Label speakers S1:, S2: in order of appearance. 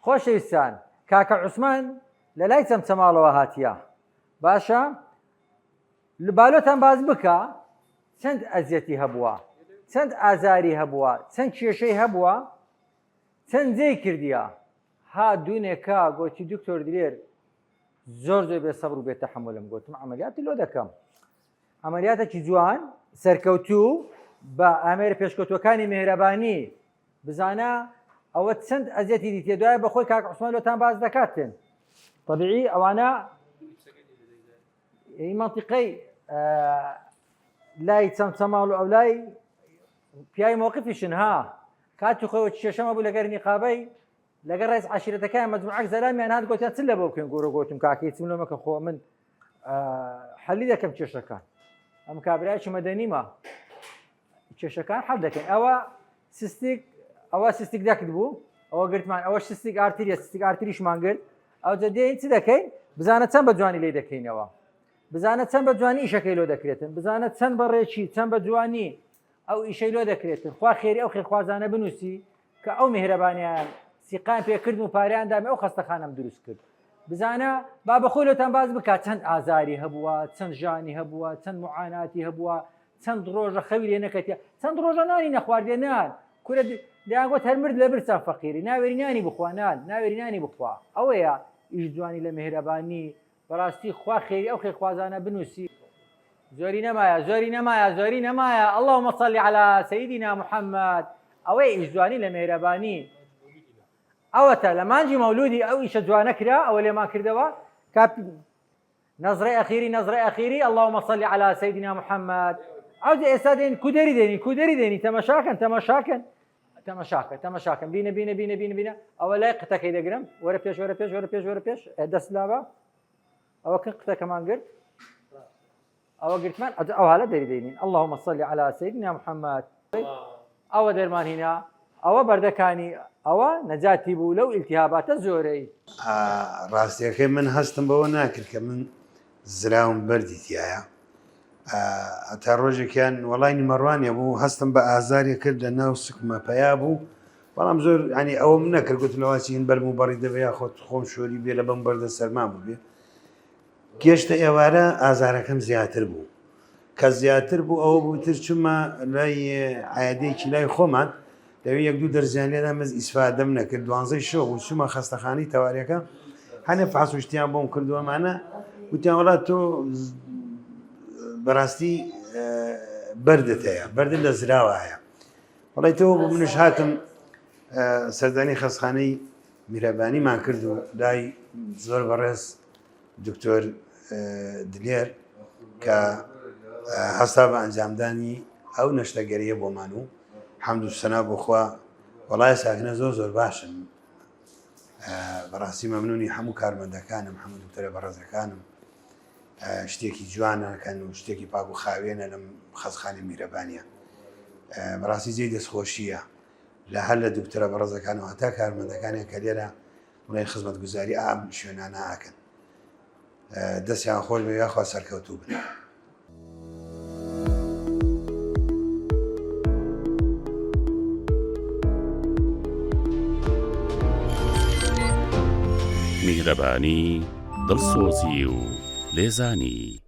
S1: خۆشەویستان کاکە عوسمان لە لای چەمچەماڵەوە هاتیە باشە لە بالۆتان باز بکە چەند ئەزیەتی هەبووە چەند ئازاری هەبووە چەند کێشەی هەبووە چەند جێی کردیە ها دوونێکە گوتی دکتۆر دلێر زۆر بێسەبر و بێتەحەممولم گوتم ئەمەلیاتی لۆ دەکەم ئەمەلیاتێکی جوان سەرکەوتوو بە ئامێرە پێشکەوتوەکانی میهرەبانی بزانە ئەوە چەند ئەزیەتی دیتێ دوایە بەخۆی کاک عوسمان لۆتان باز دەکاتن طبیعی ئەوانە منطقەی لای چەمچەماڵ و ئەو لای پیاوی مووقفیشن ها کاتی خۆی کێشەمە بوو لەگەر نیقابەی لەگەر ڕێز عەشیرەتەکان مەجموعەک زەلامیان هات گوتیان چ لە بۆ بکەین گۆرە گوتم کاکەی چم لۆمەکە خۆ من حەلی دەکەم کێشەکان ئەم کابرایکی مەدەنیمە کێشەکان حەل دەکەین ئەوە سیستیک دەکرد بوو ئەوە گرتمان ئەوە سیستیک ئارتریە سیستیک ئارتریشمان گرت ئەو جدێ چ دەکەین بزانە چەند بە جوانی لێ دەکەینەوە بزانە چەند بە جوانی ئیشەکەی لۆ دەکرێتن بزانە چەند بەڕێکی چەند بە جوانی ئەو ئیشەی لۆ دەکرێتن خوا خێری ئەو خێرخوازانە بنووسی کە ئەو میهرەبانیان سیقان پێکردن و پاریان دامێ ئەو خەستەخانەم دروست کرد بزانە با بەخۆی لۆتان باز بکات چەند ئازاری هەبووە چەند ژانی هەبووە چەند معاناتی هەبووە چەند ڕۆژە خەوی لێ نەکەتیە چەند ڕۆژە نانی نەخواردێ نان کورە دەیانگوت هەر مرد لە برسان فەقیری ناوێری نانی بخوا نان ناوێری نانی بخوا ئەوەیە ئیش جوانی لە میهرەبانی بەڕاستی خوا خێری ئەو خێرخوازانە بنووسی زۆری نەمایە اللهم صل على سيدنا محمد ئەوەی ئیش جوانی لە میهرەبانی ئەوەتە لە مانجی مەولودی ئەو ئیشە جوانە کرا ئەوە لێمان کردەوە نەزرەی ئەخیری اللهم صل على سيدنا محمد ئەو ئێستا دێن کودەری دێنی تەمەشاکەن بینە ئەوە لای قتەکەی دەگرم وەرە پێش دەست لابە ئەوە کە قتەکەمان گرت ئەوە گرتمان ئەو حالە دەینین اللهم صل على سيدنا محمد ئەوە دەرمان هینا ئەوە بەردەکانی ئەوە نەجاتی بوو لەو ئیلتیهاباتە زۆرەی
S2: ڕاستیەکەی من هەستم بەوە ناکرد کە من زراوم بەردی تایە ئەتا ڕۆژێکیان وەڵای نیمەڕوانیە بوو هەستم بە ئازاری کرد لە ناو سکمە پەیا بوو بەڵام زۆر ینی ئەوە من نەکرد گوت لەواچین بەرم و بەڕی دەبێ خۆت خۆم شۆری بێ لە بەم بەردە سەرمان بوو بێ گەشتە ئێوارە ئازارەکەم زیاتر بوو کە زیاتر بوو ئەوە بووتر چمە لای عایدەیەکی لای خۆمان لەوێ یەک دوو دەرزیان لێدا مەز ئیسفادەم نەکرد 12 شۆ بوو چوومە خەستەخانەی تەواریەکە هەنێ فحسوشتیان بۆم کردووەمانە وتیان وڵات تۆ بەڕاستی بەردت هەیە بەردت لە زراوە هەیە وڵی تۆ بۆ منش هاتم سەردانی خەستەخانەی میرەبانیمان کرد و لای زۆر بەڕێز دکتۆر دلێر کە هەستا بە ئەنجامدانی ئەو نەشتەگەریە بۆمان و حەمد و سەنا بۆخوا وەڵای ساکنە زۆر باشن بەڕاستی مەمنونی هەموو کارمەندەکانم هەموو دکتۆرە بەڕێزەکانم شتێکی جوانەکەن و شتێکی پاک و خاوێنە لەم خەستەخانەی میرەبانیە بەڕاستی جێی دەستخۆشیە لە هەر لە دکتۆرە بەڕێزەکان و هەتا کارمەندەکانیان کە لێرە وڵای خزمەتگوزاری ئام شوێنانە ئاکەن دەستیان خۆش بێ یاخوا سەرکەوتوو بن
S3: میهرەبانی دڵسۆزی و لێزانی